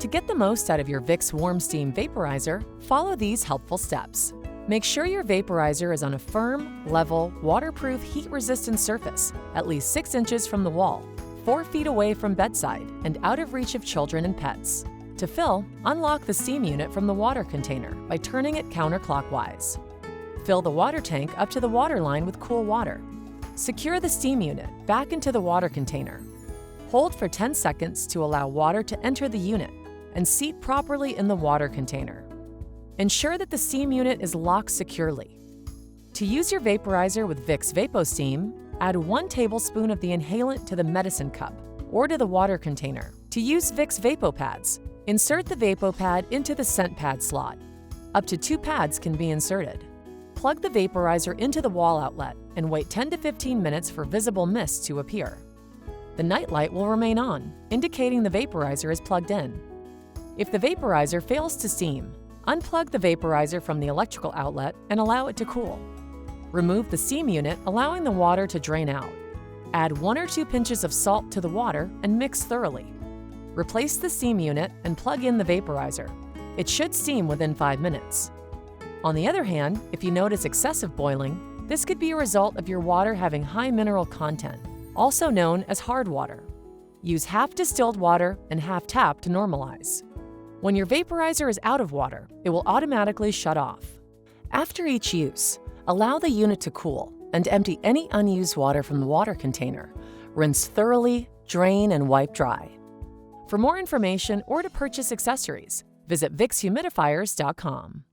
To get the most out of your Vicks Warm Steam Vaporizer, follow these helpful steps. Make sure your vaporizer is on a firm, level, waterproof, heat-resistant surface, at least 6 inches from the wall, 4 feet away from bedside, and out of reach of children and pets. To fill, unlock the steam unit from the water container by turning it counterclockwise. Fill the water tank up to the water line with cool water. Secure the steam unit back into the water container. Hold for 10 seconds to allow water to enter the unit and seat properly in the water container. Ensure that the steam unit is locked securely. To use your vaporizer with Vicks VapoSteam, add 1 tablespoon of the inhalant to the medicine cup or to the water container. To use Vicks VapoPads, insert the VapoPad into the scent pad slot. Up to 2 pads can be inserted. Plug the vaporizer into the wall outlet and wait 10 to 15 minutes for visible mist to appear. The night light will remain on, indicating the vaporizer is plugged in. If the vaporizer fails to steam, unplug the vaporizer from the electrical outlet and allow it to cool. Remove the steam unit, allowing the water to drain out. Add 1 or 2 pinches of salt to the water and mix thoroughly. Replace the steam unit and plug in the vaporizer. It should steam within 5 minutes. On the other hand, if you notice excessive boiling, this could be a result of your water having high mineral content, also known as hard water. Use half distilled water and half tap to normalize. When your vaporizer is out of water, it will automatically shut off. After each use, allow the unit to cool and empty any unused water from the water container. Rinse thoroughly, drain, and wipe dry. For more information or to purchase accessories, visit VicksHumidifiers.com.